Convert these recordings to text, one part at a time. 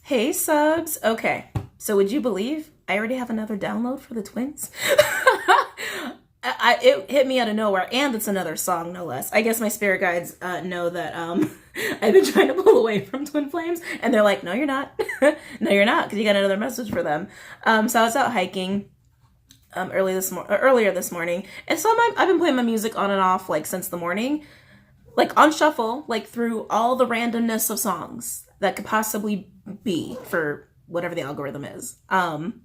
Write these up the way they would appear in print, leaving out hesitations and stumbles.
Hey subs. Okay, so would you believe I already have another download for the twins? It hit me out of nowhere, and it's another song, no less. I guess my spirit guides know that I've been trying to pull away from Twin Flames, and they're like, "No, you're not. No, you're not," because you got another message for them. So I was out hiking earlier this morning, and so I've been playing my music on and off like since the morning, like on shuffle, like through all the randomness of songs that could possibly be for whatever the algorithm is. And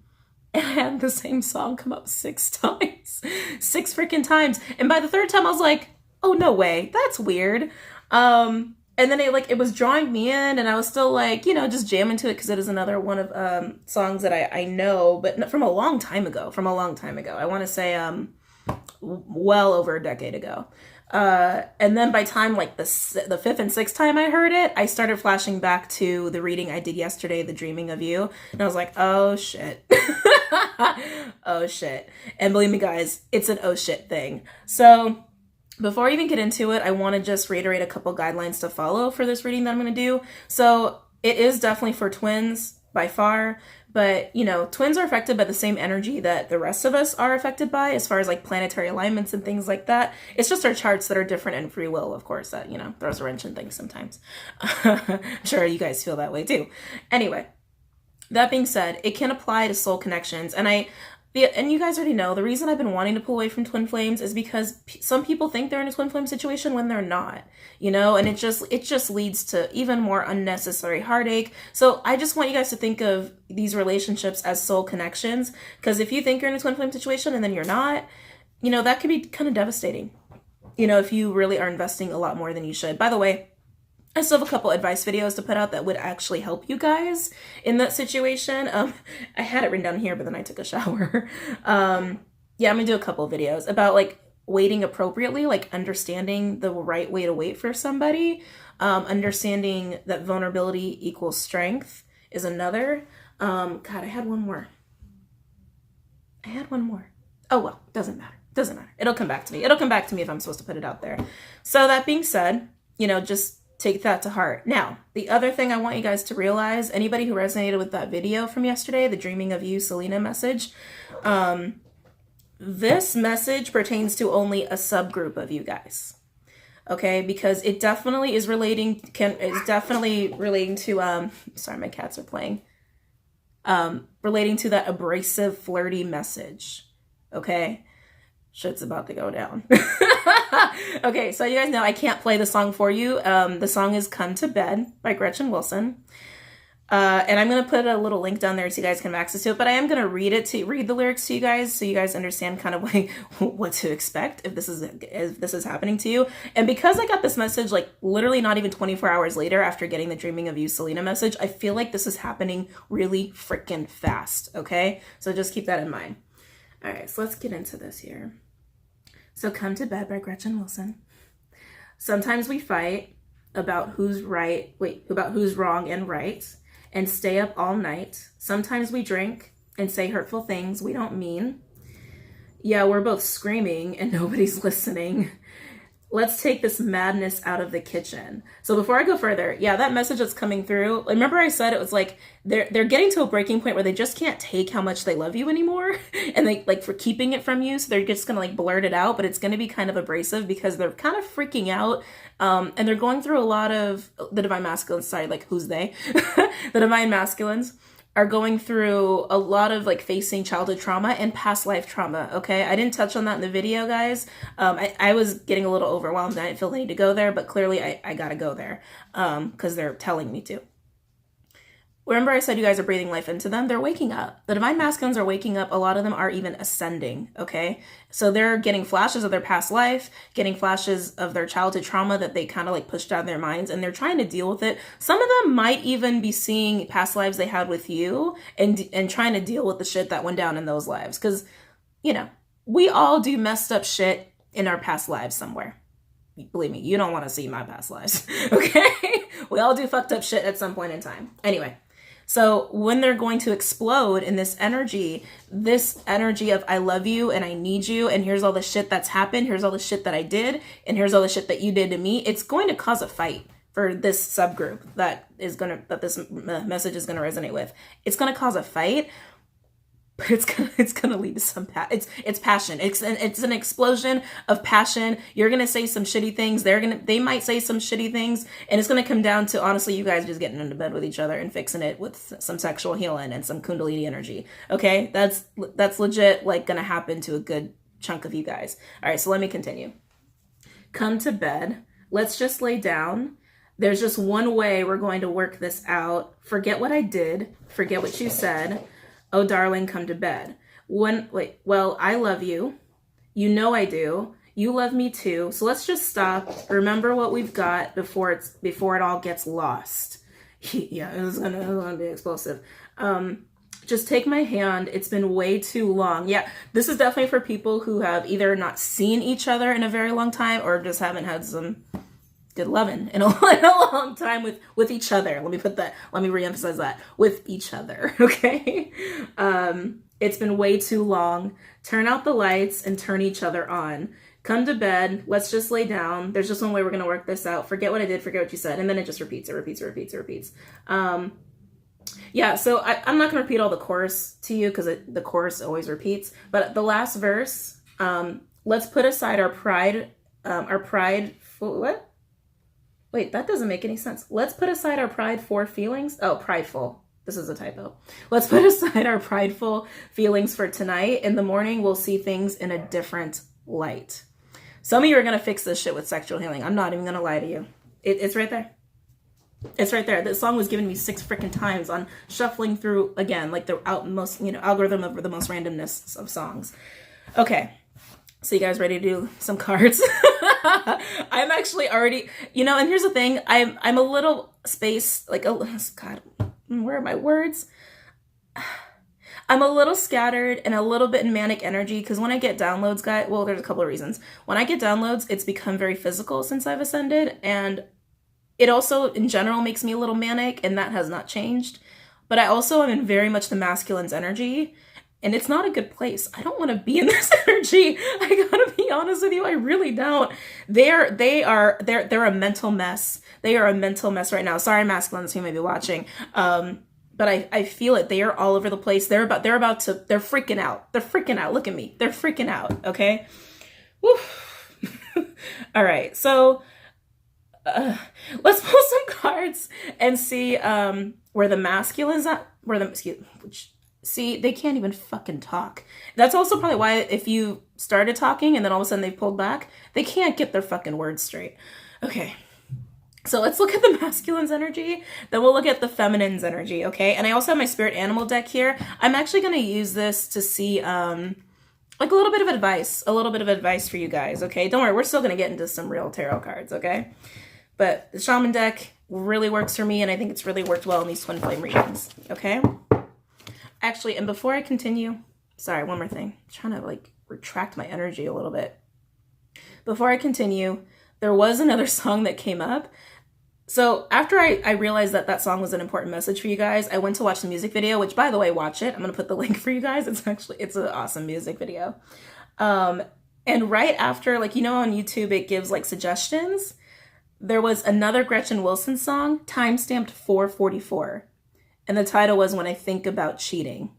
I had the same song come up 6 times. 6 freaking times. And by the 3rd time I was like, oh no way, that's weird. And then it was drawing me in, and I was still like, just jamming to it because it is another one of songs that I know, but from a long time ago. I want to say well over a decade ago. And then by time like the 5th and 6th time I heard it, I started flashing back to the reading I did yesterday, The Dreaming of You. And I was like, oh shit. Oh shit. And believe me guys, it's an oh shit thing. So before I even get into it, I want to just reiterate a couple guidelines to follow for this reading that I'm going to do. So it is definitely for twins by far, but twins are affected by the same energy that the rest of us are affected by, as far as like planetary alignments and things like that. It's just our charts that are different, and free will, of course, that throws a wrench in things sometimes. I'm sure you guys feel that way too. Anyway, that being said, it can apply to soul connections, and you guys already know the reason I've been wanting to pull away from twin flames is because some people think they're in a twin flame situation when they're not, and it just leads to even more unnecessary heartache. So I just want you guys to think of these relationships as soul connections, because if you think you're in a twin flame situation and then you're not, that could be kind of devastating, if you really are investing a lot more than you should. By the way, I still have a couple advice videos to put out that would actually help you guys in that situation. I had it written down here, but then I took a shower. I'm gonna do a couple videos about like waiting appropriately, like understanding the right way to wait for somebody. Understanding that vulnerability equals strength is another. God, I had one more. Oh well, doesn't matter. It'll come back to me. If I'm supposed to put it out there. So that being said, just take that to heart. Now, the other thing I want you guys to realize, anybody who resonated with that video from yesterday, the Dreaming of You Selena message, this message pertains to only a subgroup of you guys. Okay, because it definitely is relating to sorry, my cats are playing. Relating to that abrasive, flirty message. Okay? Shit's about to go down. Okay, so you guys know I can't play the song for you. The song is Cont'd by Gretchen Wilson. And I'm going to put a little link down there so you guys can have access to it, but I am going to read the lyrics to you guys so you guys understand kind of like what to expect if this is happening to you. And because I got this message like literally not even 24 hours later after getting the Dreaming of You Selena message, I feel like this is happening really freaking fast, okay? So just keep that in mind. All right, so let's get into this here. So Cont'd by Gretchen Wilson. Sometimes we fight about who's wrong and right, and stay up all night. Sometimes we drink and say hurtful things we don't mean. Yeah, we're both screaming and nobody's listening. Let's take this madness out of the kitchen. So before I go further, yeah, that message that's coming through, remember I said it was like they're getting to a breaking point where they just can't take how much they love you anymore, and they like for keeping it from you, so they're just gonna like blurt it out, but it's gonna be kind of abrasive because they're kind of freaking out, and they're going through a lot of the divine masculine side, like who's they? The divine masculines are going through a lot of like facing childhood trauma and past life trauma, okay? I didn't touch on that in the video, guys. I was getting a little overwhelmed. I didn't feel the need to go there, but clearly I gotta go there because they're telling me to. Remember I said you guys are breathing life into them? They're waking up. The divine masculines are waking up. A lot of them are even ascending, okay? So they're getting flashes of their past life, getting flashes of their childhood trauma that they kind of like pushed out of their minds, and they're trying to deal with it. Some of them might even be seeing past lives they had with you and trying to deal with the shit that went down in those lives. Because, we all do messed up shit in our past lives somewhere. Believe me, you don't want to see my past lives, okay? We all do fucked up shit at some point in time. Anyway. So when they're going to explode in this energy of I love you and I need you, and here's all the shit that's happened, here's all the shit that I did, and here's all the shit that you did to me, it's going to cause a fight. for this subgroup that this message is gonna resonate with. It's gonna cause a fight, but it's gonna lead to some it's passion. It's an explosion of passion. You're gonna say some shitty things. They might say some shitty things, and it's gonna come down to, honestly, you guys just getting into bed with each other and fixing it with some sexual healing and some Kundalini energy. Okay, that's legit, like, gonna happen to a good chunk of you guys. All right, so let me continue. Come to bed. Let's just lay down. There's just one way we're going to work this out. Forget what I did. Forget what you said. Oh, darling, come to bed. Well, I love you. You know I do. You love me too. So let's just stop. Remember what we've got before it all gets lost. Yeah, it's gonna be explosive. Just take my hand. It's been way too long. Yeah, this is definitely for people who have either not seen each other in a very long time or just haven't had some good loving in a long time with each other. Let me reemphasize that. With each other, okay? It's been way too long. Turn out the lights and turn each other on. Come to bed. Let's just lay down. There's just one way we're going to work this out. Forget what I did. Forget what you said. And then it just repeats. Yeah, so I'm not going to repeat all the chorus to you because the chorus always repeats. But the last verse, let's put aside our pride. What? Wait, that doesn't make any sense. Let's put aside our prideful feelings. Oh, prideful. This is a typo. Let's put aside our prideful feelings for tonight. In the morning, we'll see things in a different light. Some of you are going to fix this shit with sexual healing. I'm not even going to lie to you. It's right there. It's right there. This song was given me 6 freaking times on shuffling through, again, like the algorithm of the most randomness of songs. Okay. So you guys ready to do some cards? I'm actually already, and here's the thing. I'm a little God, where are my words? I'm a little scattered and a little bit in manic energy because when I get downloads, there's a couple of reasons. When I get downloads, it's become very physical since I've ascended, and it also, in general, makes me a little manic, and that has not changed. But I also am in very much the masculine's energy, and it's not a good place. I don't want to be in this energy. I gotta be honest with you. I really don't. They're a mental mess. They are a mental mess right now. Sorry, masculines who may be watching. But I feel it. They are all over the place. They're freaking out. They're freaking out. Look at me. They're freaking out. Okay. Woo. All right. So, let's pull some cards and see, where the masculines at, see, they can't even fucking talk. That's also probably why if you started talking and then all of a sudden they pulled back, they can't get their fucking words straight. Okay. So let's look at the masculine's energy, then we'll look at the feminine's energy, okay? And I also have my spirit animal deck here. I'm actually going to use this to see, like a little bit of advice for you guys, okay? Don't worry, we're still going to get into some real tarot cards, okay? But the shaman deck really works for me, and I think it's really worked well in these twin flame readings, okay? Actually, and before I continue, sorry, one more thing. I'm trying to retract my energy a little bit. Before I continue, there was another song that came up. So after I realized that song was an important message for you guys, I went to watch the music video, which, by the way, watch it. I'm going to put the link for you guys. It's an awesome music video. And right after, on YouTube, it gives suggestions. There was another Gretchen Wilson song, timestamped 4:44. And the title was When I Think About Cheating.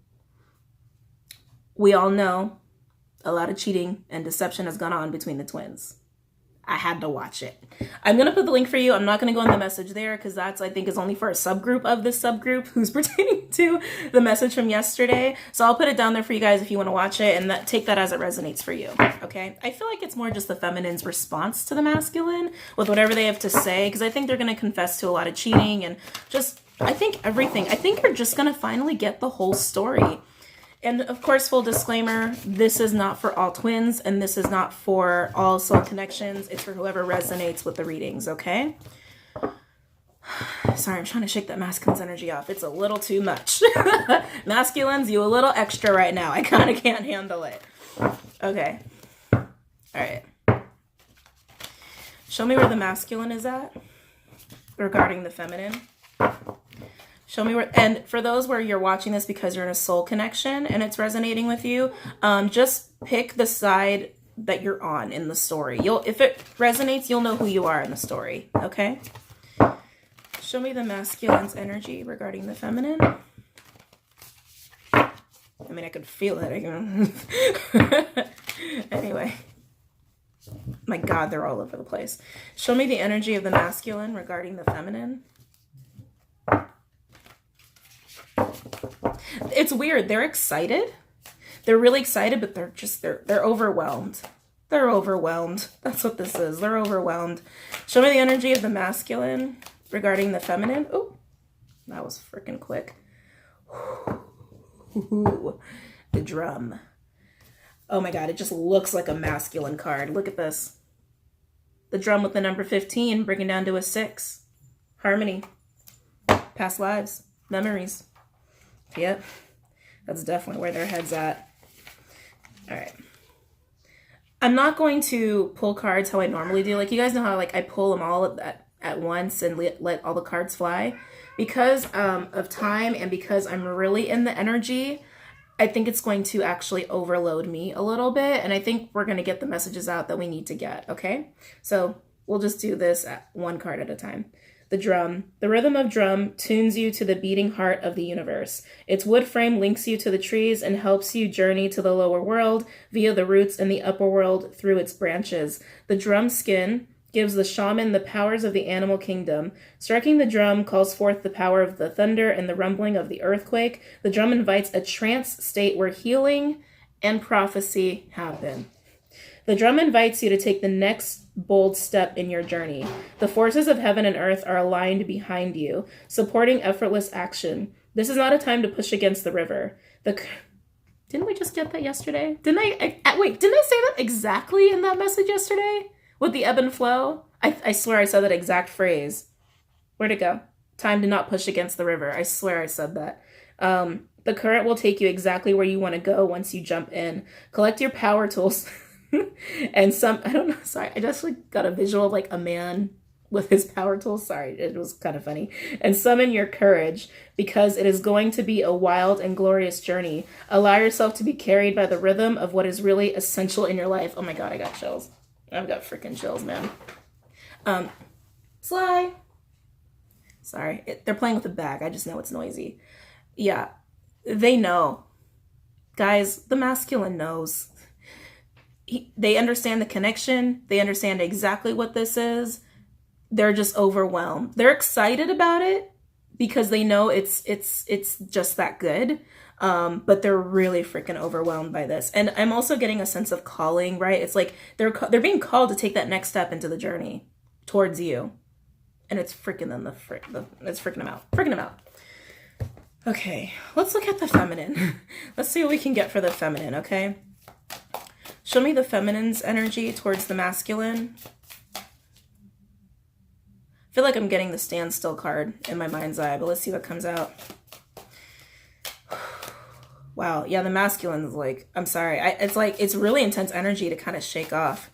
We all know a lot of cheating and deception has gone on between the twins. I had to watch it. I'm going to put the link for you. I'm not going to go in the message there because that's, I think, is only for a subgroup of this subgroup who's pertaining to the message from yesterday. So I'll put it down there for you guys if you want to watch it, and take that as it resonates for you. Okay. I feel like it's more just the feminine's response to the masculine with whatever they have to say, because I think they're going to confess to a lot of cheating and just, I think everything. I think you're just going to finally get the whole story. And of course, full disclaimer, this is not for all twins, and this is not for all soul connections. It's for whoever resonates with the readings, okay? Sorry, I'm trying to shake that masculine's energy off. It's a little too much. Masculines, you a little extra right now. I kind of can't handle it. Okay. All right. Show me where the masculine is at regarding the feminine. Show me where, and for those where you're watching this because you're in a soul connection and it's resonating with you, just pick the side that you're on in the story. If it resonates, you'll know who you are in the story, okay? All Show me the masculine's energy regarding the feminine. I mean, I could feel it. Anyway. My God, they're all over the place. Show me the energy of the masculine regarding the feminine. It's weird. They're excited. They're really excited, but they're overwhelmed. They're overwhelmed. That's what this is. They're overwhelmed. Show me the energy of the masculine regarding the feminine. Oh, that was freaking quick. Ooh, the drum. Oh my God, it just looks like a masculine card. Look at this. The drum with the number 15, bringing down to a 6. Harmony. Past lives. Memories. Yep. That's definitely where their head's at. All right. I'm not going to pull cards how I normally do. Like, you guys know how like I pull them all at once and let all the cards fly. Because of time and because I'm really in the energy, I think it's going to actually overload me a little bit. And I think we're going to get the messages out that we need to get. Okay. So we'll just do this at one card at a time. The drum. The rhythm of drum tunes you to the beating heart of the universe. Its wood frame links you to the trees and helps you journey to the lower world via the roots and the upper world through its branches. The drum skin gives the shaman the powers of the animal kingdom. Striking the drum calls forth the power of the thunder and the rumbling of the earthquake. The drum invites a trance state where healing and prophecy happen. The drum invites you to take the next bold step in your journey. The forces of heaven and earth are aligned behind you, supporting effortless action. This is not a time to push against the river. Didn't we just get that yesterday? Didn't I say that exactly in that message yesterday? With the ebb and flow? I swear I said that exact phrase. Where'd it go? Time to not push against the river. I swear I said that. The current will take you exactly where you want to go once you jump in. Collect your power tools. And I don't know, sorry, I just like got a visual of like a man with his power tools. Sorry, it was kind of funny. And summon your courage, because it is going to be a wild and glorious journey. Allow yourself to be carried by the rhythm of what is really essential in your life. Oh my God, I got chills. I've got freaking chills, man. Sly. Sorry, they're playing with a bag. I just know it's noisy. Yeah, they know. Guys, the masculine knows. They understand the connection. They understand exactly what this is. They're just overwhelmed. They're excited about it because they know it's just that good. But they're really freaking overwhelmed by this. And I'm also getting a sense of calling, right? It's like they're being called to take that next step into the journey towards you. And it's freaking them it's freaking them out. Freaking them out. Okay, let's look at the feminine. Let's see what we can get for the feminine, okay? Show me the feminine's energy towards the masculine. I feel like I'm getting the standstill card in my mind's eye, but let's see what comes out. Wow, yeah, the masculine is like, I'm sorry. It's really intense energy to kind of shake off.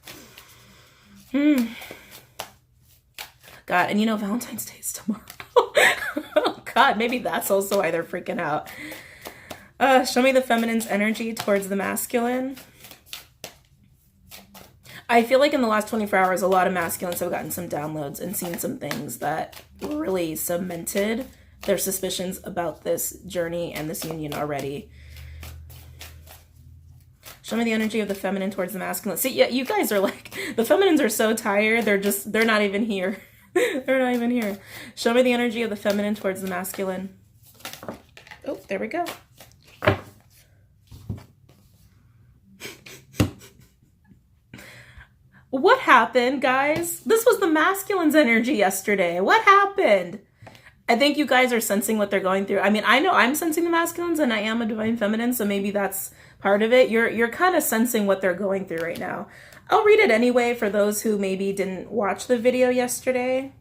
God, and you know, Valentine's Day is tomorrow. Oh God, maybe that's also why they're freaking out. Show me the feminine's energy towards the masculine. I feel like in the last 24 hours, a lot of masculines have gotten some downloads and seen some things that really cemented their suspicions about this journey and this union already. Show me the energy of the feminine towards the masculine. See, yeah, you guys are like, the feminines are so tired. They're not even here. They're not even here. Show me the energy of the feminine towards the masculine. Oh, there we go. What happened, guys? This was the masculine's energy yesterday. What happened? I think you guys are sensing what they're going through. I mean, I know I'm sensing the masculines and I am a divine feminine, so maybe that's part of it. You're kind of sensing what they're going through right now. I'll read it anyway for those who maybe didn't watch the video yesterday.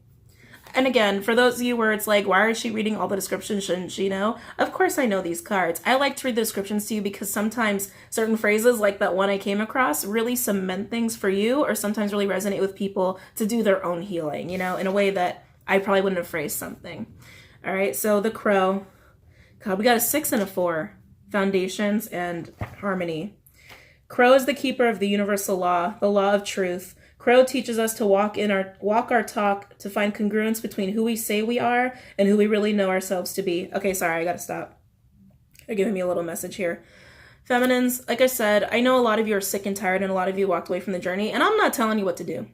And again, for those of you where it's like, why is she reading all the descriptions? Shouldn't she know? Of course I know these cards. I like to read the descriptions to you because sometimes certain phrases like that one I came across really cement things for you, or sometimes really resonate with people to do their own healing, you know, in a way that I probably wouldn't have phrased something. All right, so the crow. God, we got a 6 and a 4. Foundations and harmony. Crow is the keeper of the universal law, the law of truth. Crow teaches us to walk our talk to find congruence between who we say we are and who we really know ourselves to be. Okay, sorry, I gotta stop. They're giving me a little message here. Feminines, like I said, I know a lot of you are sick and tired and a lot of you walked away from the journey, and I'm not telling you what to do.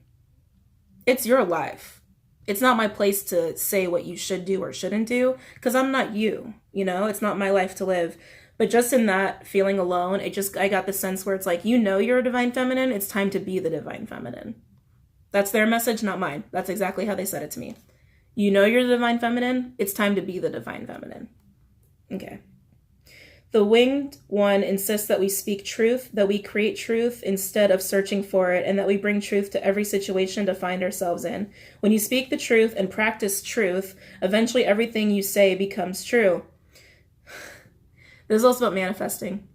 It's your life. It's not my place to say what you should do or shouldn't do, because I'm not you, you know? It's not my life to live. But just in that feeling alone, I got the sense where it's like, you know you're a divine feminine, it's time to be the divine feminine. That's their message, not mine. That's exactly how they said it to me. You know you're the divine feminine, it's time to be the divine feminine. Okay. The winged one insists that we speak truth, that we create truth instead of searching for it, and that we bring truth to every situation to find ourselves in. When you speak the truth and practice truth, eventually everything you say becomes true. This is also about manifesting.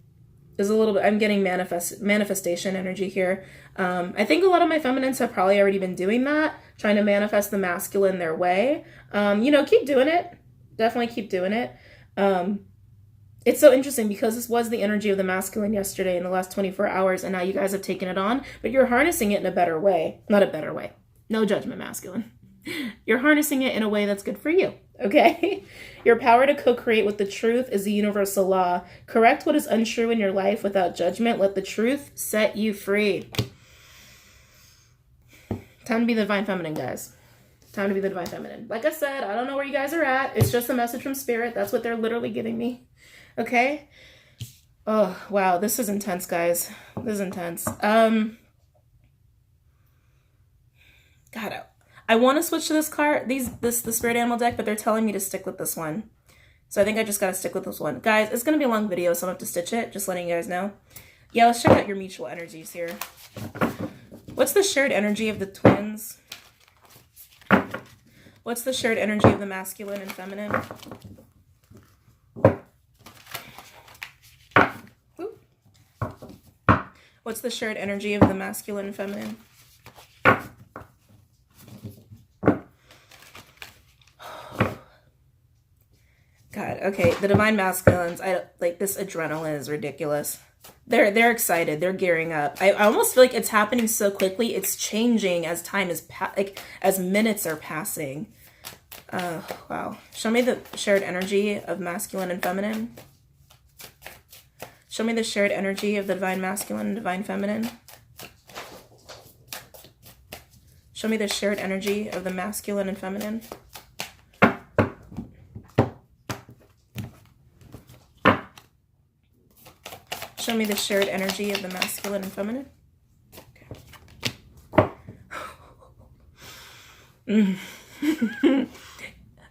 There's a little bit, I'm getting manifestation energy here. I think a lot of my feminines have probably already been doing that, trying to manifest the masculine their way. Keep doing it. Definitely keep doing it. It's so interesting because this was the energy of the masculine yesterday in the last 24 hours, and now you guys have taken it on, but you're harnessing it in a better way. Not a better way. No judgment, masculine. You're harnessing it in a way that's good for you, okay? Your power to co-create with the truth is the universal law. Correct what is untrue in your life without judgment. Let the truth set you free. Time to be the divine feminine, guys. Time to be the divine feminine. Like I said, I don't know where you guys are at. It's just a message from spirit. That's what they're literally giving me. Okay? Oh, wow. This is intense, guys. This is intense. God, I want to switch to this card, the spirit animal deck, but they're telling me to stick with this one. So I think I just got to stick with this one. Guys, it's going to be a long video, so I'm going to have to stitch it. Just letting you guys know. Yeah, let's check out your mutual energies here. What's the shared energy of the twins? What's the shared energy of the masculine and feminine? What's the shared energy of the masculine and feminine? God, okay, the divine masculines, this adrenaline is ridiculous. They're excited, they're gearing up. I almost feel like it's happening so quickly, it's changing as time is, as minutes are passing. Wow. Show me the shared energy of masculine and feminine. Show me the shared energy of the divine masculine and divine feminine. Show me the shared energy of the masculine and feminine. Show me the shared energy of the masculine and feminine. Okay.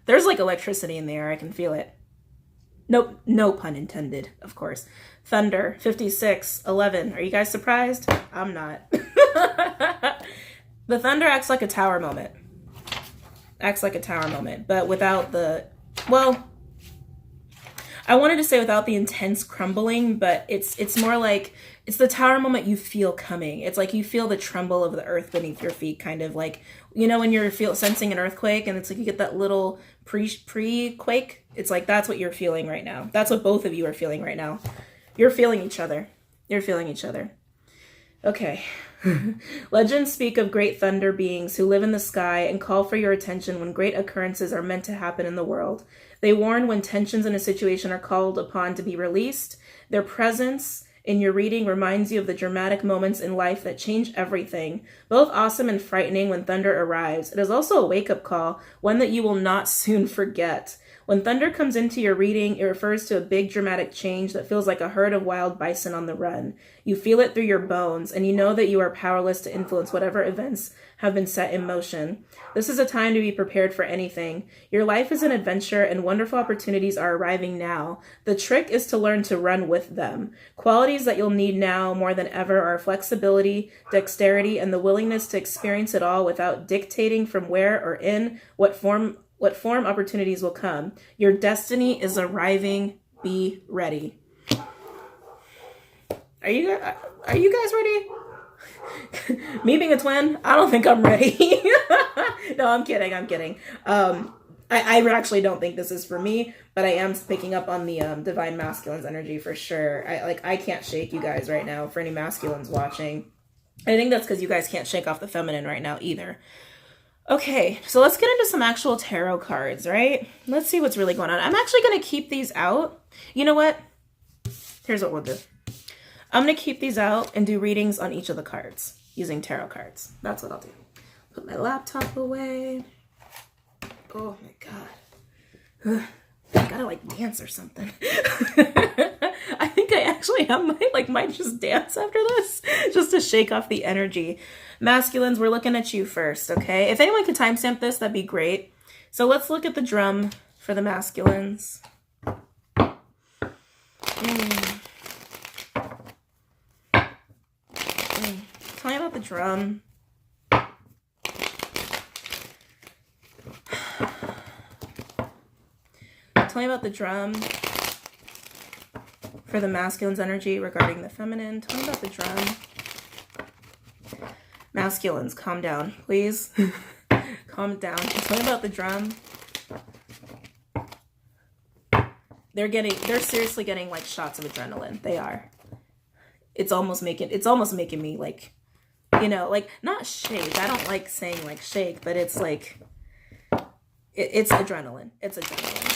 There's like electricity in the air. I can feel it. Nope, no pun intended, of course. Thunder, 56:11. Are you guys surprised? I'm not. The thunder acts like a tower moment. Acts like a tower moment, but without the, well, I wanted to say without the intense crumbling, but it's more like, it's the tower moment you feel coming. It's like you feel the tremble of the earth beneath your feet, kind of like, you know, when you're sensing an earthquake and it's like you get that little pre-quake. It's like that's what you're feeling right now. That's what both of you are feeling right now. You're feeling each other. You're feeling each other. Okay. Legends speak of great thunder beings who live in the sky and call for your attention when great occurrences are meant to happen in the world. They warn when tensions in a situation are called upon to be released. Their presence in your reading reminds you of the dramatic moments in life that change everything, both awesome and frightening when thunder arrives. It is also a wake-up call, one that you will not soon forget. When thunder comes into your reading, it refers to a big dramatic change that feels like a herd of wild bison on the run. You feel it through your bones, and you know that you are powerless to influence whatever events have been set in motion. This is a time to be prepared for anything. Your life is an adventure, and wonderful opportunities are arriving now. The trick is to learn to run with them. Qualities that you'll need now more than ever are flexibility, dexterity, and the willingness to experience it all without dictating from where or in what form opportunities will come. Your destiny is arriving. Be ready. Are you guys ready? Me being a twin, I don't think I'm ready. No, I'm kidding. I actually don't think this is for me, but I am picking up on the divine masculine's energy for sure. I can't shake you guys right now for any masculines watching. I think that's because you guys can't shake off the feminine right now either. Okay, so let's get into some actual tarot cards, right? Let's see what's really going on. I'm actually going to keep these out. You know what? Here's what we'll do. I'm going to keep these out and do readings on each of the cards using tarot cards. That's what I'll do. Put my laptop away. Oh my God. I gotta like dance or something. I think I actually might just dance after this just to shake off the energy. Masculines, we're looking at you first, okay? If anyone could timestamp this, that'd be great. So let's look at the drum for the masculines. Tell me about the drum. Tell me about the drum for the masculine's energy regarding the feminine. Tell me about the drum. Masculines, calm down, please. Calm down. Tell me about the drum. They're seriously getting like shots of adrenaline. They are. It's almost making me like, you know, like not shake. I don't like saying like shake, but it's like, it's adrenaline. It's adrenaline.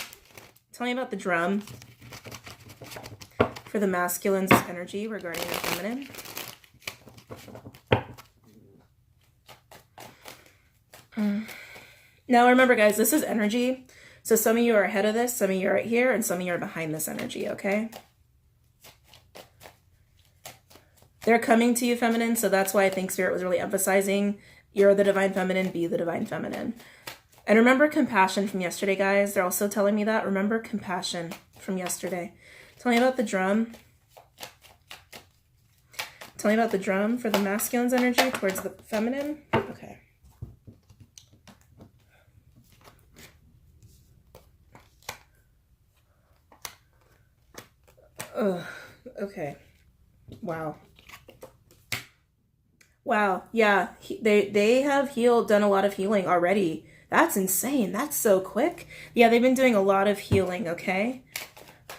Tell me about the drum for the masculine's energy regarding the feminine. Now remember, guys, this is energy. So some of you are ahead of this, some of you are right here, and some of you are behind this energy, okay? They're coming to you, feminine, so that's why I think Spirit was really emphasizing you're the divine feminine, be the divine feminine. And remember compassion from yesterday, guys. They're also telling me that. Remember compassion from yesterday. Tell me about the drum. Tell me about the drum for the masculine's energy towards the feminine. Okay. Ugh. Okay. Wow. Wow. Yeah. They have done a lot of healing already. That's insane. That's so quick. Yeah, they've been doing a lot of healing, okay?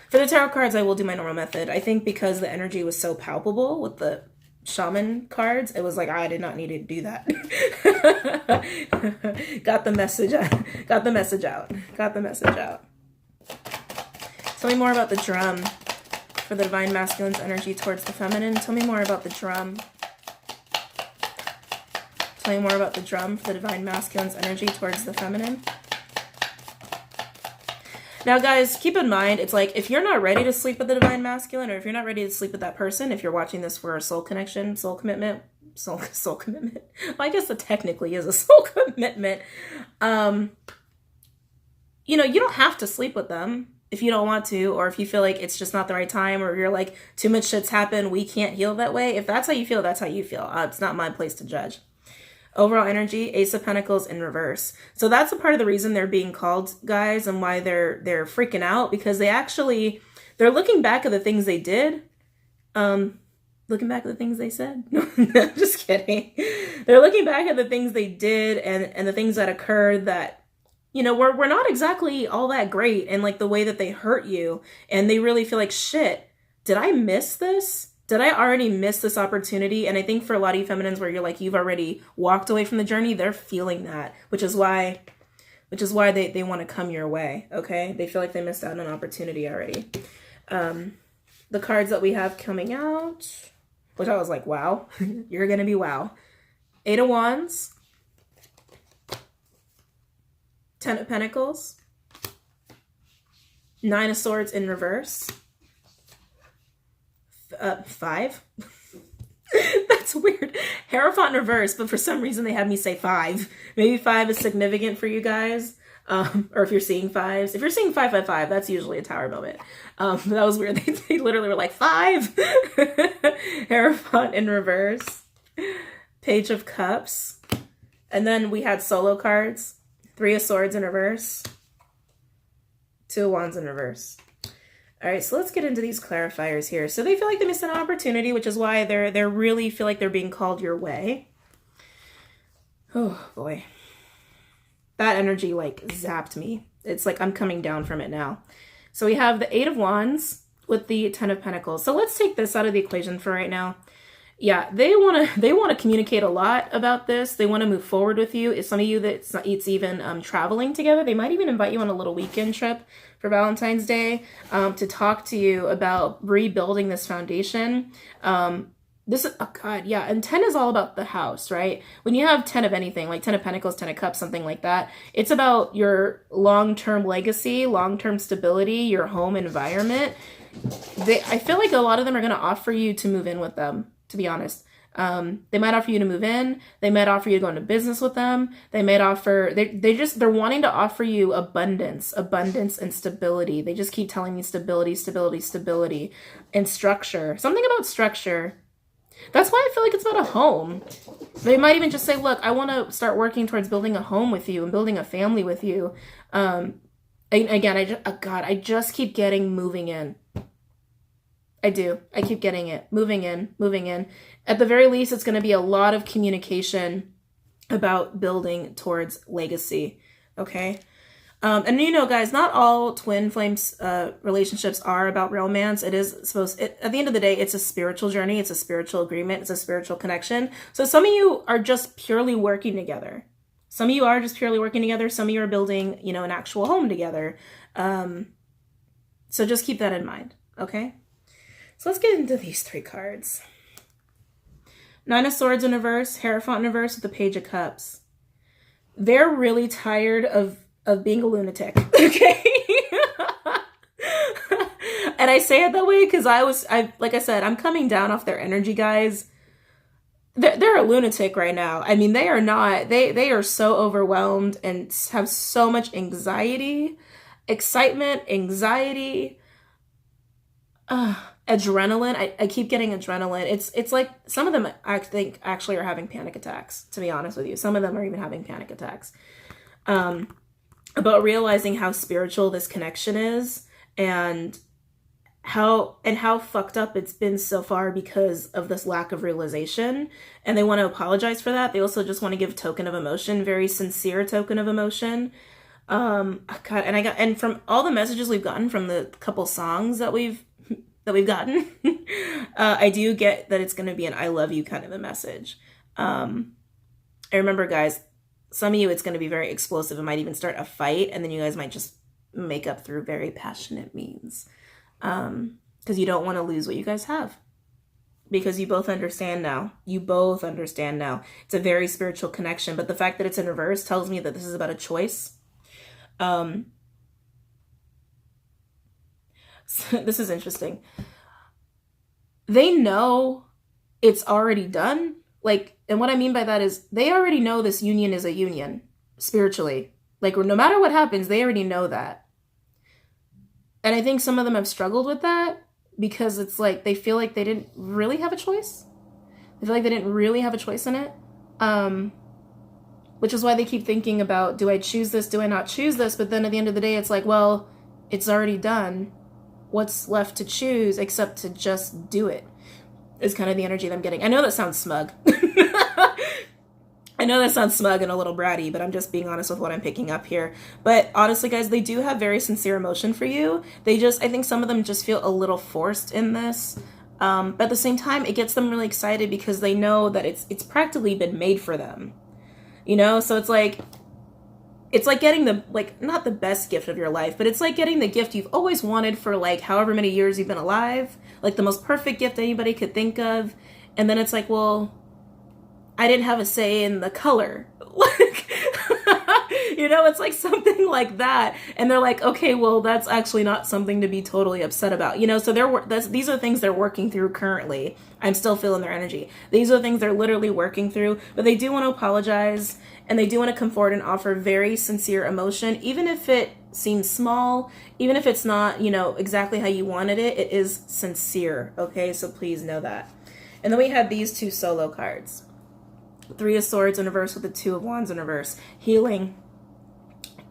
For the tarot cards, I will do my normal method. I think because the energy was so palpable with the shaman cards, it was like, I did not need to do that. Got the message out. Got the message out. Got the message out. Tell me more about the drum for the divine masculine's energy towards the feminine. Tell me more about the drum. Tell me more about the drum for the divine masculine's energy towards the feminine. Now, guys, keep in mind, it's like, if you're not ready to sleep with the divine masculine, or if you're not ready to sleep with that person, if you're watching this for a soul connection, soul commitment, soul commitment, well, I guess it technically is a soul commitment, you know, you don't have to sleep with them if you don't want to, or if you feel like it's just not the right time, or you're like, too much shit's happened, we can't heal that way. If that's how you feel, that's how you feel. It's not my place to judge. Overall energy, Ace of Pentacles in reverse. So that's a part of the reason they're being called, guys, and why they're freaking out, because they're looking back at the things they did. Looking back at the things they said. No, just kidding. They're looking back at the things they did and the things that occurred that, you know, we're not exactly all that great, and like the way that they hurt you, and they really feel like, shit, did I miss this? Did I already miss this opportunity? And I think for a lot of you feminines where you're like, you've already walked away from the journey, they're feeling that, which is why they want to come your way, okay? They feel like they missed out on an opportunity already. The cards that we have coming out, which I was like, wow, you're going to be wow. 8 of Wands, 10 of Pentacles, 9 of Swords in reverse, 5. That's weird. Hierophant in reverse, but for some reason they had me say 5. Maybe 5 is significant for you guys. Or if you're seeing 5s. If you're seeing 555, that's usually a tower moment. That was weird. They literally were like, 5! Hierophant in reverse. Page of Cups. And then we had solo cards. 3 of Swords in reverse. 2 of Wands in reverse. All right, so let's get into these clarifiers here. So they feel like they missed an opportunity, which is why they really feel like they're being called your way. Oh, boy. That energy, like, zapped me. It's like I'm coming down from it now. So we have the 8 of Wands with the 10 of Pentacles. So let's take this out of the equation for right now. Yeah, they want to communicate a lot about this. They want to move forward with you. It's some of you that it's even traveling together. They might even invite you on a little weekend trip for Valentine's Day, to talk to you about rebuilding this foundation. This is, oh God, yeah. And 10 is all about the house, right? When you have 10 of anything, like 10 of Pentacles, 10 of Cups, something like that, it's about your long-term legacy, long-term stability, your home environment. I feel like a lot of them are going to offer you to move in with them, to be honest. They might offer you to move in. They might offer you to go into business with them. They might offer, they're wanting to offer you abundance and stability. They just keep telling you stability, stability, stability, and structure. Something about structure. That's why I feel like it's about a home. They might even just say, look, I want to start working towards building a home with you and building a family with you. Again, I just keep getting moving in. I do. I keep getting it. Moving in, moving in. At the very least, it's going to be a lot of communication about building towards legacy. Okay? And you know, guys, not all twin flames relationships are about romance. It is supposed, at the end of the day, it's a spiritual journey. It's a spiritual agreement. It's a spiritual connection. So some of you are just purely working together. Some of you are just purely working together. Some of you are building, you know, an actual home together. So just keep that in mind. Okay? So let's get into these 3 cards. 9 of Swords in reverse, Hierophant in reverse with the Page of Cups. They're really tired of being a lunatic, okay? And I say it that way because like I said, I'm coming down off their energy, guys. They're a lunatic right now. I mean, they are not, they are so overwhelmed and have so much anxiety, excitement, anxiety, adrenaline. I keep getting adrenaline. It's like some of them I think actually are having panic attacks, to be honest with you. Some of them are even having panic attacks. About realizing how spiritual this connection is and how fucked up it's been so far because of this lack of realization. And they want to apologize for that. They also just want to give token of emotion, very sincere token of emotion. God, and from all the messages we've gotten from the couple songs that we've gotten, I do get that it's going to be an I love you kind of a message. I remember, guys, some of you, it's going to be very explosive. It might even start a fight, and then you guys might just make up through very passionate means. Because you don't want to lose what you guys have. Because you both understand now. You both understand now. It's a very spiritual connection, but the fact that it's in reverse tells me that this is about a choice. This is interesting. They know it's already done. Like, and what I mean by that is they already know this union is a union spiritually. Like, no matter what happens, they already know that. And I think some of them have struggled with that because it's like they feel like they didn't really have a choice. They feel like they didn't really have a choice in it. Which is why they keep thinking about, do I choose this? Do I not choose this? But then at the end of the day, it's like, well, it's already done. What's left to choose except to just do it? Is kind of the energy that I'm getting. I know that sounds smug. I know that sounds smug and a little bratty, but I'm just being honest with what I'm picking up here. But honestly, guys, they do have very sincere emotion for you. I think some of them just feel a little forced in this. But at the same time, it gets them really excited because they know that it's practically been made for them. You know, so it's like getting the, like, not the best gift of your life, but it's like getting the gift you've always wanted for like however many years you've been alive, like the most perfect gift anybody could think of. And then it's like, well, I didn't have a say in the color. Like, you know, it's like something like that. And they're like, okay, well, that's actually not something to be totally upset about. You know, so these are things they're working through currently. I'm still feeling their energy. These are things they're literally working through, but they do want to apologize and they do want to come forward and offer very sincere emotion, even if it seems small, even if it's not, you know, exactly how you wanted it, it is sincere. Okay, so please know that. And then we had these 2 solo cards. 3 of Swords in reverse with the 2 of Wands in reverse. Healing,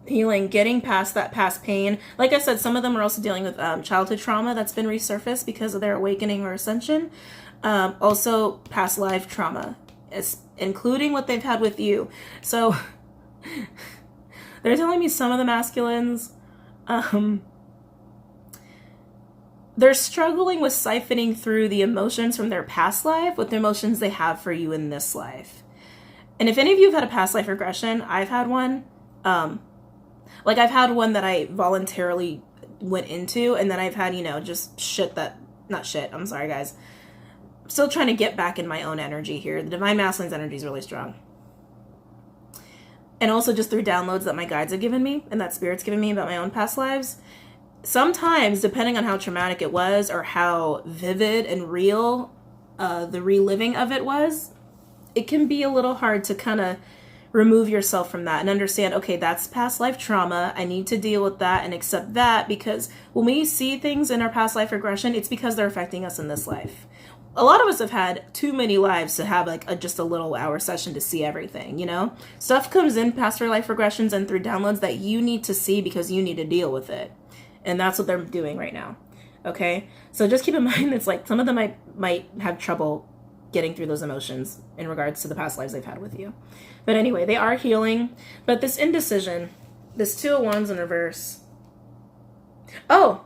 getting past that past pain. Like I said, some of them are also dealing with childhood trauma that's been resurfaced because of their awakening or ascension. Also past life trauma, including what they've had with you. So they're telling me some of the masculines, they're struggling with siphoning through the emotions from their past life with the emotions they have for you in this life. And if any of you have had a past life regression, I've had one. Like I've had one that I voluntarily went into, and then I've had, you know, just shit that, not shit, I'm sorry guys. I'm still trying to get back in my own energy here. The Divine Masculine's energy is really strong. And also just through downloads that my guides have given me and that Spirit's given me about my own past lives. Sometimes, depending on how traumatic it was or how vivid and real the reliving of it was, it can be a little hard to kind of remove yourself from that and understand, okay, that's past life trauma. I need to deal with that and accept that, because when we see things in our past life regression, it's because they're affecting us in this life. A lot of us have had too many lives to have like just a little hour session to see everything, you know? Stuff comes in past your life regressions and through downloads that you need to see because you need to deal with it. And that's what they're doing right now. Okay? So just keep in mind, it's like some of them might have trouble getting through those emotions in regards to the past lives they've had with you. But anyway, they are healing. But this indecision, this 2 of Wands in reverse. Oh,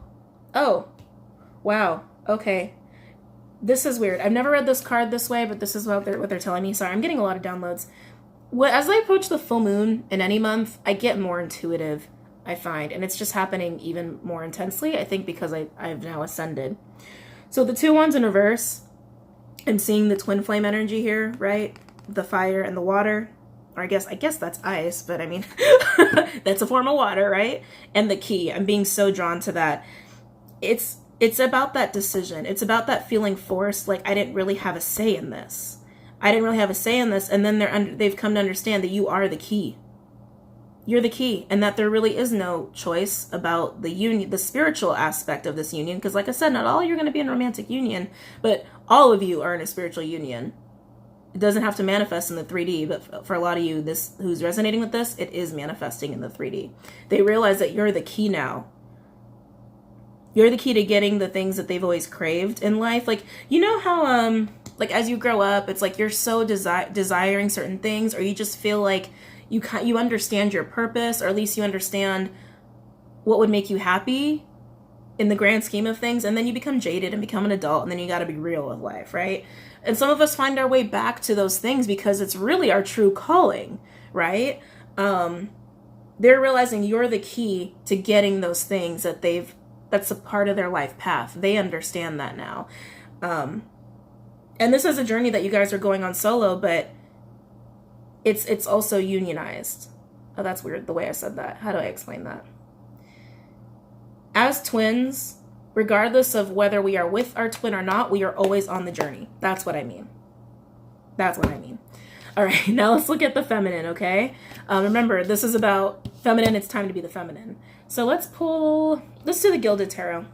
wow. Okay. This is weird. I've never read this card this way, but this is what they're telling me. Sorry, I'm getting a lot of downloads. As I approach the full moon in any month, I get more intuitive, I find. And it's just happening even more intensely, I think, because I've now ascended. So the 2 Wands in reverse, I'm seeing the twin flame energy here, right? The fire and the water. Or I guess that's ice, but I mean, that's a form of water, right? And the key, I'm being so drawn to that. It's about that decision. It's about that feeling forced, like I didn't really have a say in this. And then they've come to understand that you are the key. You're the key, and that there really is no choice about the union, the spiritual aspect of this union. Because like I said, not all you're going to be in a romantic union, but all of you are in a spiritual union. It doesn't have to manifest in the 3D, but for a lot of you, this who's resonating with this, it is manifesting in the 3D. They realize that you're the key now. You're the key to getting the things that they've always craved in life. Like, you know how, like as you grow up, it's like you're so desiring certain things, or you just feel like you understand your purpose, or at least you understand what would make you happy in the grand scheme of things, and then you become jaded and become an adult, and then you got to be real with life, right? And some of us find our way back to those things because it's really our true calling, right? They're realizing you're the key to getting those things that's a part of their life path. They understand that now. And this is a journey that you guys are going on solo, but it's also unionized. Oh, that's weird the way I said that. How do I explain that? As twins, regardless of whether we are with our twin or not, we are always on the journey. That's what I mean. All right, now let's look at the feminine, okay? Remember, this is about feminine. It's time to be the feminine. So let's do the Gilded Tarot.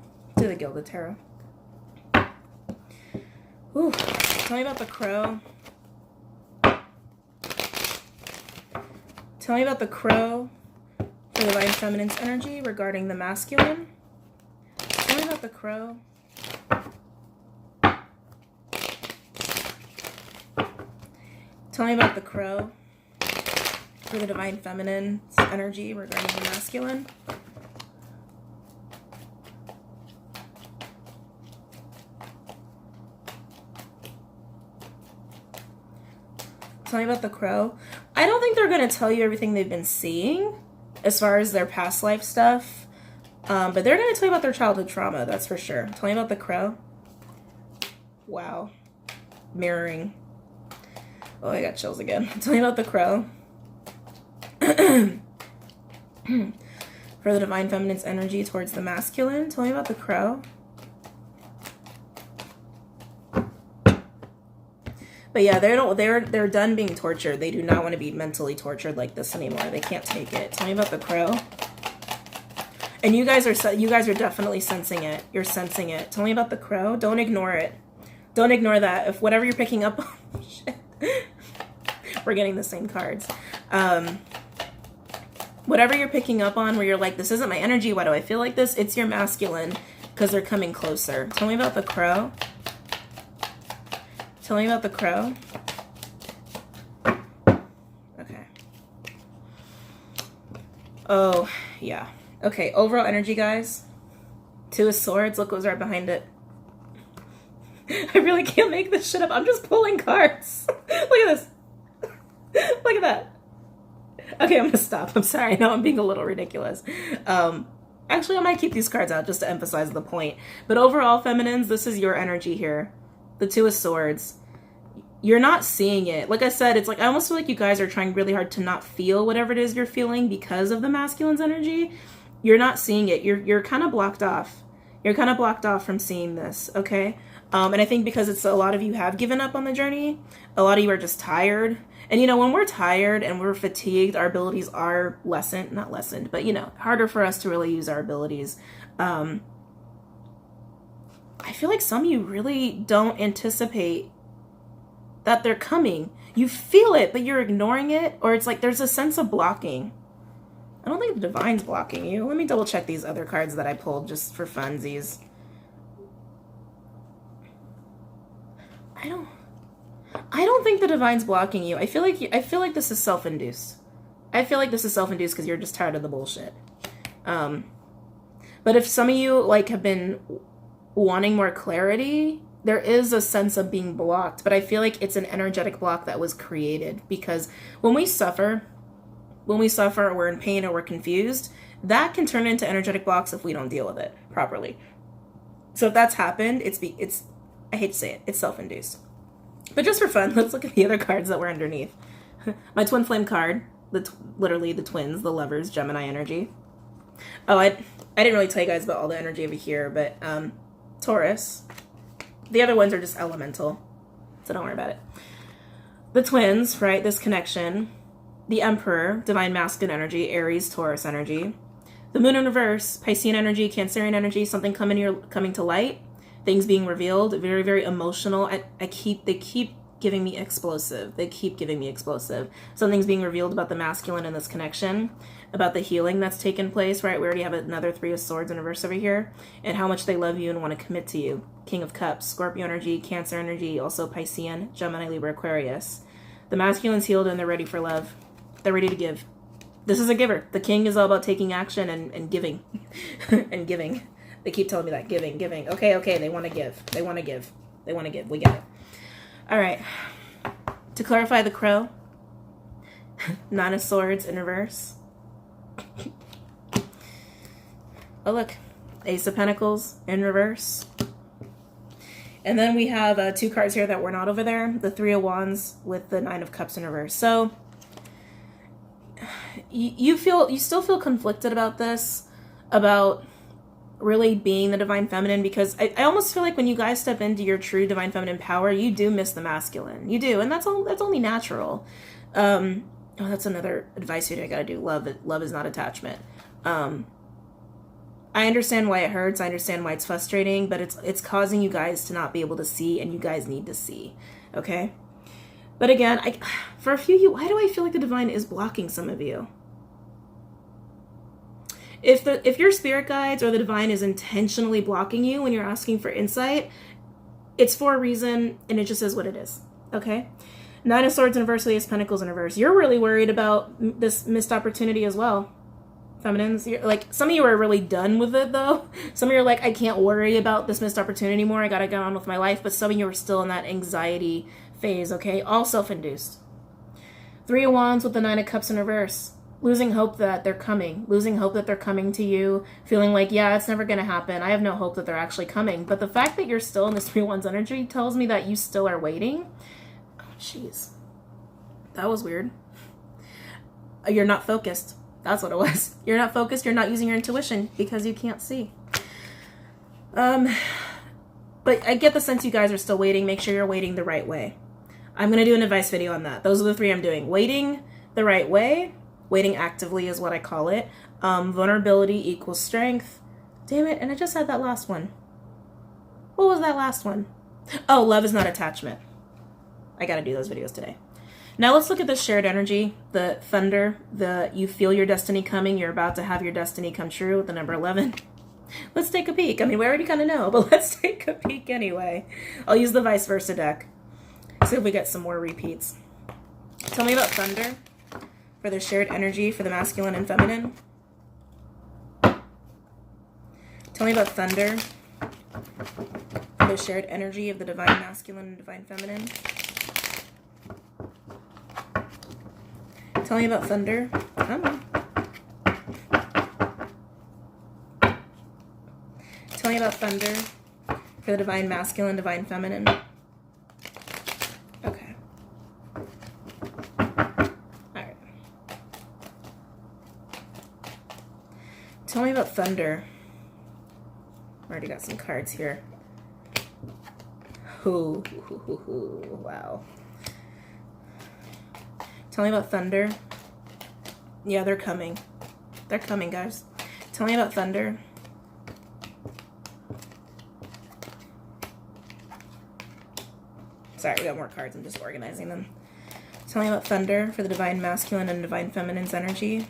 Ooh, tell me about the Crow. Tell me about the Crow for the Divine Feminine's energy regarding the masculine. Tell me about the Crow. Tell me about the Crow for the Divine Feminine's energy regarding the masculine. Tell me about the Crow. I don't think they're going to tell you everything they've been seeing as far as their past life stuff. But they're going to tell you about their childhood trauma, that's for sure. Tell me about the Crow. Wow. Mirroring. Oh, I got chills again. Tell me about the Crow. For the Divine Feminine's energy towards the masculine. Tell me about the Crow. But yeah, they're done being tortured. They do not want to be mentally tortured like this anymore. They can't take it. Tell me about the Crow. And you guys are definitely sensing it. You're sensing it. Tell me about the Crow. Don't ignore it. Don't ignore that. If whatever you're picking up, oh, shit. We're getting the same cards. Whatever you're picking up on, where you're like, this isn't my energy. Why do I feel like this? It's your masculine, because they're coming closer. Tell me about the Crow. Tell me about the Crow. Okay. Oh, yeah. Okay, overall energy, guys. Two of Swords, look what's right behind it. I really can't make this shit up. I'm just pulling cards. Look at this. Look at that. Okay, I'm gonna stop. I'm sorry. I know I'm being a little ridiculous. Actually, I might keep these cards out just to emphasize the point. But overall, feminines, this is your energy here. The Two of Swords. You're not seeing it. Like I said, it's like I almost feel like you guys are trying really hard to not feel whatever it is you're feeling because of the masculine's energy. You're not seeing it. You're kind of blocked off. You're kind of blocked off from seeing this, okay? And I think because it's a lot of you have given up on the journey. A lot of you are just tired. And, you know, when we're tired and we're fatigued, our abilities are lessened. Not lessened, but, you know, harder for us to really use our abilities. I feel like some of you really don't anticipate that they're coming. You feel it, but you're ignoring it. Or it's like there's a sense of blocking. I don't think the Divine's blocking you. Let me double check these other cards that I pulled just for funsies. I don't think the Divine's blocking you. I feel like this is self-induced. I feel like this is self-induced because you're just tired of the bullshit. But if some of you like have been wanting more clarity, there is a sense of being blocked, but I feel like it's an energetic block that was created because when we suffer or we're in pain or we're confused, that can turn into energetic blocks if we don't deal with it properly. So if that's happened, it's I hate to say it, it's self-induced. But just for fun, let's look at the other cards that were underneath. My twin flame card, literally the twins, the lovers, Gemini energy. Oh, I didn't really tell you guys about all the energy over here, but Taurus. The other ones are just elemental, so don't worry about it. The twins, right, this connection. The Emperor, divine masculine energy, Aries, Taurus energy. The moon in reverse, Piscean energy, Cancerian energy, something coming to light. Things being revealed, very, very emotional. They keep giving me explosive. They keep giving me explosive. Something's being revealed about the masculine in this connection, about the healing that's taken place, right? We already have another Three of Swords in reverse over here, and how much they love you and want to commit to you. King of Cups, Scorpio energy, Cancer energy, also Piscean, Gemini, Libra, Aquarius. The masculine's healed and they're ready for love. They're ready to give. This is a giver. The king is all about taking action and giving. And giving. They keep telling me that. Giving. Okay. They want to give. They want to give. We get it. All right. To clarify the Crow. Nine of Swords in reverse. Oh, look. Ace of Pentacles in reverse. And then we have two cards here that were not over there. The Three of Wands with the Nine of Cups in reverse. So you still feel conflicted about this, about really being the divine feminine, because I almost feel like when you guys step into your true divine feminine power, you do miss the masculine. You do, and that's only natural. Oh, that's another advice video I gotta do. Love is not attachment. I understand why it hurts. I understand why it's frustrating, but it's causing you guys to not be able to see, and you guys need to see. Okay. But again, for a few of you, why do I feel like the divine is blocking some of you? If your spirit guides or the divine is intentionally blocking you when you're asking for insight, it's for a reason, and it just is what it is. Okay? Nine of Swords in reverse, Ace of Pentacles in reverse. You're really worried about this missed opportunity as well. Feminines, like, some of you are really done with it though. Some of you are like, I can't worry about this missed opportunity anymore. I gotta get on with my life. But some of you are still in that anxiety phase, okay? All self-induced. Three of Wands with the Nine of Cups in reverse. Losing hope that they're coming. Losing hope that they're coming to you. Feeling like, yeah, it's never gonna happen. I have no hope that they're actually coming. But the fact that you're still in this Three of Wands energy tells me that you still are waiting. Oh, jeez. That was weird. You're not focused. That's what it was. You're not focused. You're not using your intuition because you can't see. But I get the sense you guys are still waiting. Make sure you're waiting the right way. I'm going to do an advice video on that. Those are the three I'm doing. Waiting the right way. Waiting actively is what I call it. Vulnerability equals strength. Damn it. And I just had that last one. What was that last one? Oh, love is not attachment. I got to do those videos today. Now let's look at the shared energy, the thunder, you feel your destiny coming, you're about to have your destiny come true with the number 11. Let's take a peek. I mean, we already kind of know, but let's take a peek anyway. I'll use the vice versa deck. See if we get some more repeats. Tell me about thunder for the shared energy for the masculine and feminine. Tell me about thunder. The shared energy of the divine masculine and divine feminine. Tell me about thunder. Come on. Tell me about thunder for the divine masculine, divine feminine. Okay. Alright. Tell me about thunder. Already got some cards here. Ooh, wow. Tell me about thunder. Yeah, they're coming. They're coming, guys. Tell me about thunder. Sorry, we got more cards. I'm just organizing them. Tell me about thunder for the divine masculine and divine feminine's energy.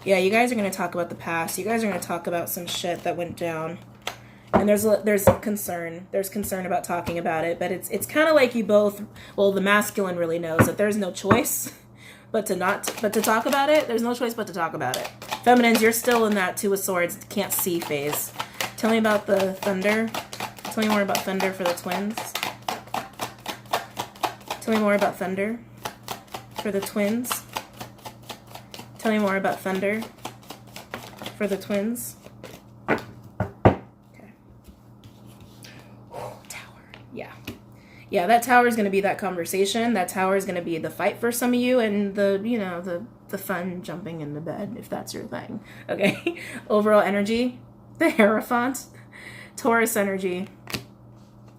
Yeah, you guys are going to talk about the past. You guys are going to talk about some shit that went down. And there's concern. There's concern about talking about it. But it's kind of like you both, well, the masculine really knows that there's no choice but to talk about it. There's no choice but to talk about it. Feminines, you're still in that Two of Swords, can't see phase. Tell me about the thunder. Tell me more about thunder for the twins. Tell me more about thunder for the twins. Tell me more about thunder for the twins. Okay. Tower. Yeah. Yeah, that tower is going to be that conversation. That tower is going to be the fight for some of you and the fun jumping into bed, if that's your thing. Okay. Overall energy. The Hierophant, Taurus energy,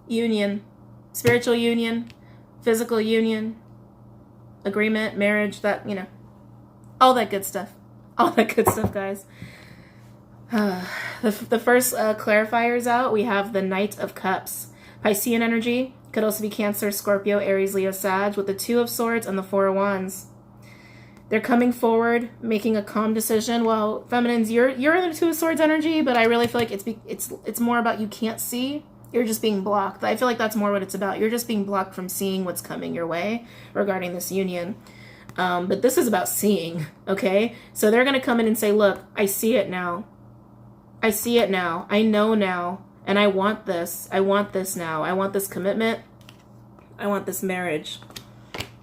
union, spiritual union, physical union, agreement, marriage, that, all that good stuff. All that good stuff, guys. The first clarifiers out, we have the Knight of Cups. Piscean energy, could also be Cancer, Scorpio, Aries, Leo, Sag, with the Two of Swords and the Four of Wands. They're coming forward, making a calm decision. Well, feminines, you're in the Two of Swords energy, but I really feel like it's more about you can't see. You're just being blocked. I feel like that's more what it's about. You're just being blocked from seeing what's coming your way regarding this union. But this is about seeing, okay? So they're going to come in and say, look, I see it now. I see it now. I know now. And I want this. I want this now. I want this commitment. I want this marriage.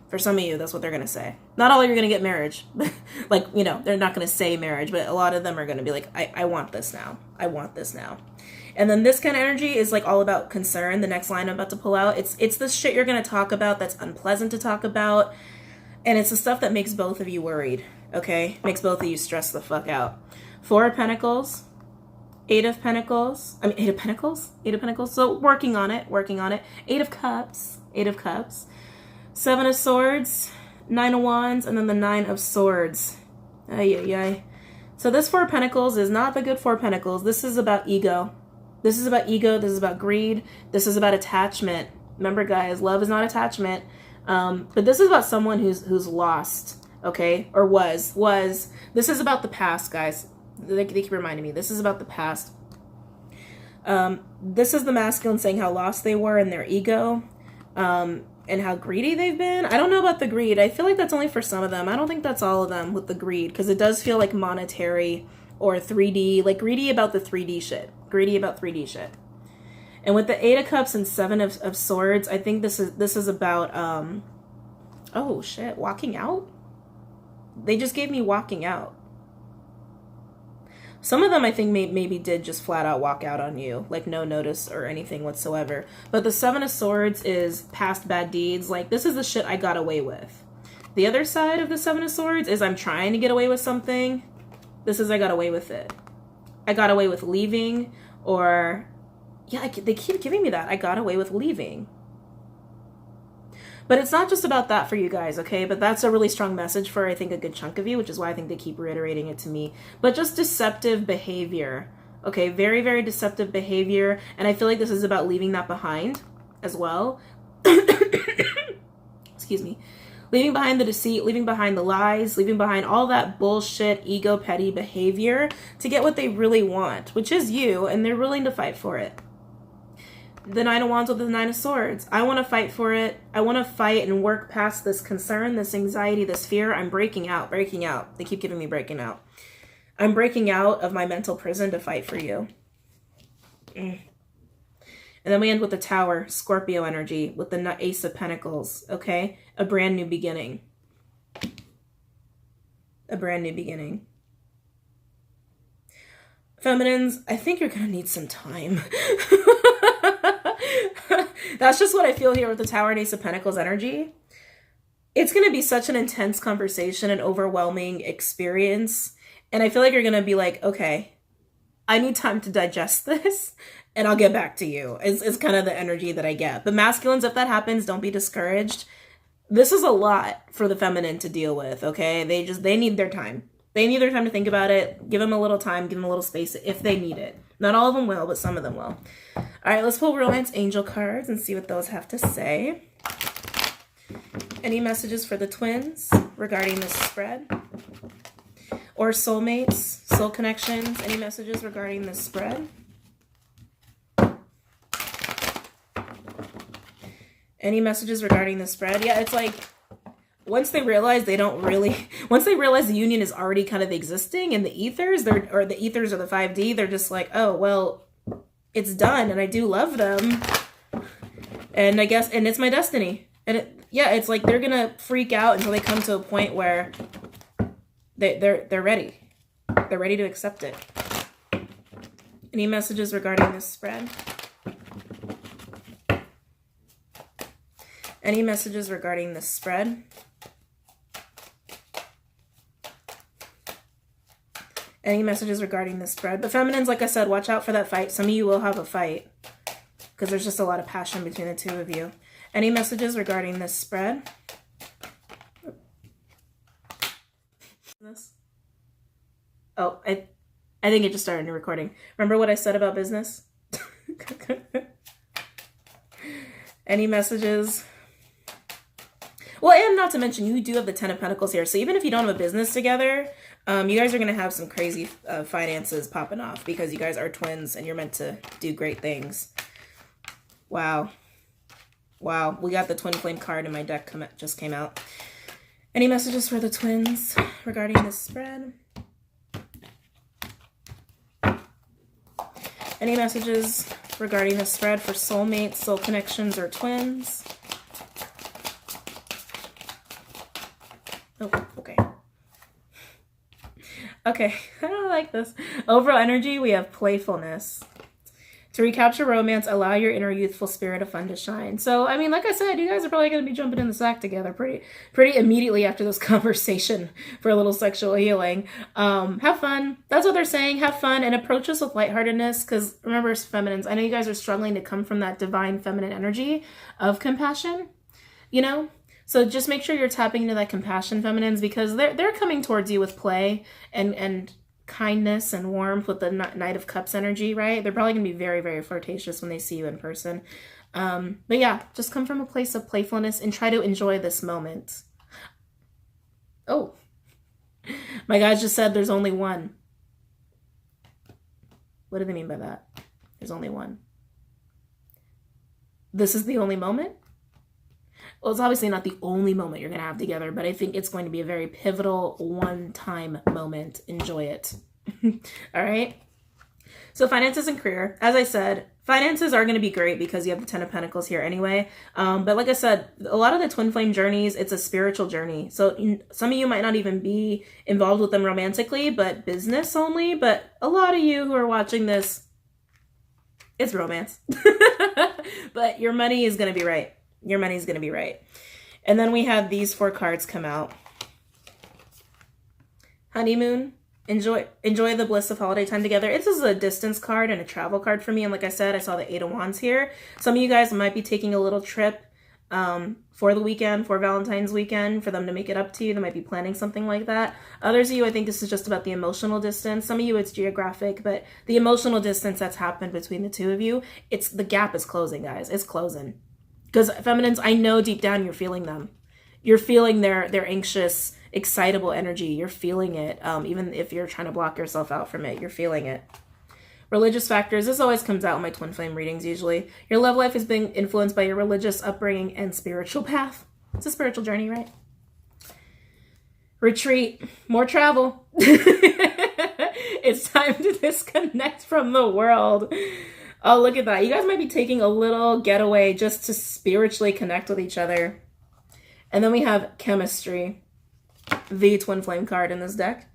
For some of you, that's what they're going to say. Not all of you are going to get marriage. Like, they're not going to say marriage, but a lot of them are going to be like, I want this now. I want this now. And then this kind of energy is like all about concern. The next line I'm about to pull out. It's the shit you're going to talk about that's unpleasant to talk about. And it's the stuff that makes both of you worried, okay? Makes both of you stress the fuck out. Four of Pentacles. Eight of Pentacles. Eight of Pentacles? Eight of Pentacles. So working on it. Eight of Cups. Eight of Cups. Seven of Swords. Nine of Wands. And then the Nine of Swords. Ay. So this Four of Pentacles is not the good Four of Pentacles. This is about ego. This is about ego. This is about greed. This is about attachment. Remember, guys, love is not attachment. But this is about someone who's lost, okay? Or was. This is about the past, guys. They keep reminding me. This is about the past. This is the masculine saying how lost they were in their ego, and how greedy they've been. I don't know about the greed. I feel like that's only for some of them. I don't think that's all of them with the greed, because it does feel like monetary or 3D, like greedy about the 3D shit. Greedy about 3D shit. And with the Eight of Cups and Seven of Swords, I think this is about, oh shit, walking out? They just gave me walking out. Some of them I think maybe did just flat out walk out on you, like no notice or anything whatsoever. But the Seven of Swords is past bad deeds. Like, this is the shit I got away with. The other side of the Seven of Swords is I'm trying to get away with something. This is I got away with it. I got away with leaving, or... yeah, they keep giving me that. I got away with leaving. But it's not just about that for you guys, okay? But that's a really strong message for, I think, a good chunk of you, which is why I think they keep reiterating it to me. But just deceptive behavior, okay? Very, very deceptive behavior. And I feel like this is about leaving that behind as well. Excuse me. Leaving behind the deceit, leaving behind the lies, leaving behind all that bullshit, ego, petty behavior to get what they really want, which is you, and they're willing to fight for it. The Nine of Wands with the Nine of Swords. I want to fight for it. I want to fight and work past this concern, this anxiety, this fear. I'm breaking out. They keep giving me breaking out. I'm breaking out of my mental prison to fight for you. And then we end with the Tower, Scorpio energy, with the Ace of Pentacles, okay? A brand new beginning. A brand new beginning. Feminines, I think you're gonna need some time. That's just what I feel here with the Tower and Ace of Pentacles energy. It's gonna be such an intense conversation, an overwhelming experience. And I feel like you're gonna be like, okay, I need time to digest this and I'll get back to you. Is kind of the energy that I get. But masculines, if that happens, don't be discouraged. This is a lot for the feminine to deal with, okay? They need their time. They need their time to think about it. Give them a little time, give them a little space if they need it. Not all of them will, but some of them will. All right, let's pull romance angel cards and see what those have to say. Any messages for the twins regarding this spread? Or soulmates, soul connections, any messages regarding this spread? Any messages regarding the spread? Yeah, it's like once they realize once they realize the union is already kind of existing in the ethers, or the ethers or the 5D, they're just like, oh, well, it's done and I do love them. And I guess, and it's my destiny. And it's like they're gonna freak out until they come to a point where they're ready. They're ready to accept it. Any messages regarding this spread? Any messages regarding this spread? Any messages regarding this spread? But feminines, like I said, watch out for that fight. Some of you will have a fight because there's just a lot of passion between the two of you. Any messages regarding this spread? Oh, I think it just started a new recording. Remember what I said about business? Any messages? Well, and not to mention, you do have the 10 of Pentacles here. So even if you don't have a business together, you guys are going to have some crazy finances popping off because you guys are twins and you're meant to do great things. Wow. Wow. We got the twin flame card in my deck just came out. Any messages for the twins regarding this spread? Any messages regarding the spread for soulmates, soul connections, or twins? Oh, okay. Okay, I don't like this. Overall energy, we have playfulness. To recapture romance, allow your inner youthful spirit of fun to shine. So, I mean, like I said, you guys are probably going to be jumping in the sack together pretty immediately after this conversation for a little sexual healing. Have fun. That's what they're saying. Have fun and approach this with lightheartedness because remember, feminines, I know you guys are struggling to come from that divine feminine energy of compassion, you know? So just make sure you're tapping into that compassion, feminines, because they're coming towards you with play and kindness and warmth with the Knight of Cups energy, right? They're probably going to be very, very flirtatious when they see you in person. But yeah, just come from a place of playfulness and try to enjoy this moment. Oh, my guys just said there's only one. What do they mean by that? There's only one. This is the only moment? Well, it's obviously not the only moment you're going to have together, but I think it's going to be a very pivotal one-time moment. Enjoy it. All right? So finances and career. As I said, finances are going to be great because you have the 10 of Pentacles here anyway. But like I said, a lot of the twin flame journeys, it's a spiritual journey. So some of you might not even be involved with them romantically, but business only. But a lot of you who are watching this, it's romance. But your money is going to be right. Your money's going to be right. And then we had these 4 cards come out. Honeymoon. Enjoy the bliss of holiday time together. This is a distance card and a travel card for me. And like I said, I saw the 8 of Wands here. Some of you guys might be taking a little trip for the weekend, for Valentine's weekend, for them to make it up to you. They might be planning something like that. Others of you, I think this is just about the emotional distance. Some of you, it's geographic, but the emotional distance that's happened between the two of you, the gap is closing, guys. It's closing. Because feminines, I know deep down you're feeling them. You're feeling their anxious, excitable energy. You're feeling it. Even if you're trying to block yourself out from it, you're feeling it. Religious factors. This always comes out in my twin flame readings usually. Your love life is being influenced by your religious upbringing and spiritual path. It's a spiritual journey, right? Retreat. More travel. It's time to disconnect from the world. Oh, look at that. You guys might be taking a little getaway just to spiritually connect with each other. And then we have chemistry, the twin flame card in this deck.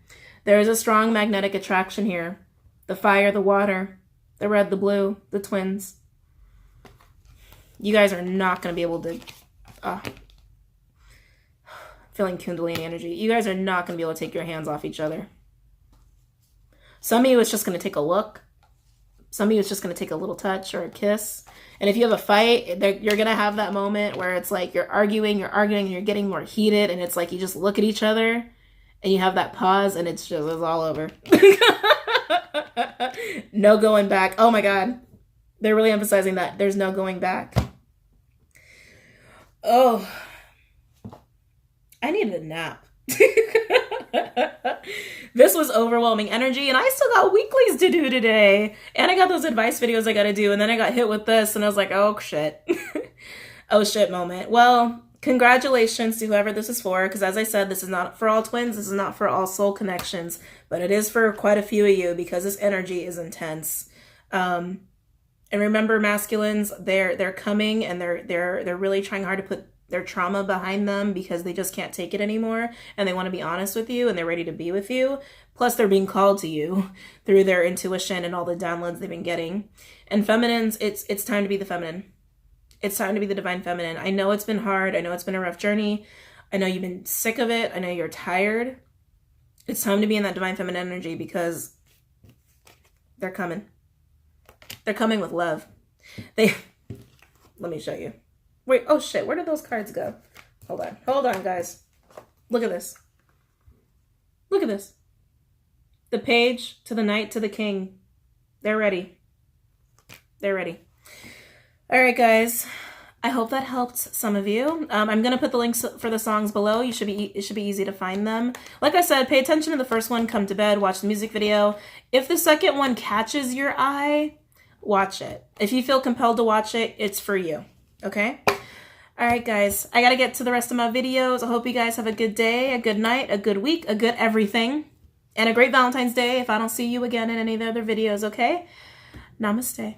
There is a strong magnetic attraction here. The fire, the water, the red, the blue, the twins. You guys are not going to be able to... feeling Kundalini energy. You guys are not going to be able to take your hands off each other. Some of you, it's just going to take a look. Some of you, it's just going to take a little touch or a kiss. And if you have a fight, you're going to have that moment where it's like you're arguing, and you're getting more heated. And it's like you just look at each other and you have that pause and it's all over. No going back. Oh my God. They're really emphasizing that. There's no going back. Oh, I needed a nap. This was overwhelming energy, and I still got weeklies to do today. And I got those advice videos I got to do, and then I got hit with this, and I was like, oh, shit. Oh, shit moment. Well, congratulations to whoever this is for, because as I said, this is not for all twins. This is not for all soul connections, but it is for quite a few of you because this energy is intense. And remember, masculines, they're coming, and they're really trying hard to put their trauma behind them because they just can't take it anymore, and they want to be honest with you, and they're ready to be with you. Plus, they're being called to you through their intuition and all the downloads they've been getting. And feminines, it's time to be the feminine. It's time to be the divine feminine. I know it's been hard. I know it's been a rough journey. I know you've been sick of it. I know you're tired. It's time to be in that divine feminine energy because they're coming. They're coming with love. Let me show you. Wait, oh shit, where did those cards go? Hold on, guys. Look at this. Look at this. The page to the knight to the king. They're ready. They're ready. All right, guys. I hope that helped some of you. I'm gonna put the links for the songs below. It should be easy to find them. Like I said, pay attention to the first one. Come to bed. Watch the music video. If the second one catches your eye, watch it. If you feel compelled to watch it, it's for you. Okay? All right, guys. I got to get to the rest of my videos. I hope you guys have a good day, a good night, a good week, a good everything, and a great Valentine's Day if I don't see you again in any of the other videos, okay? Namaste.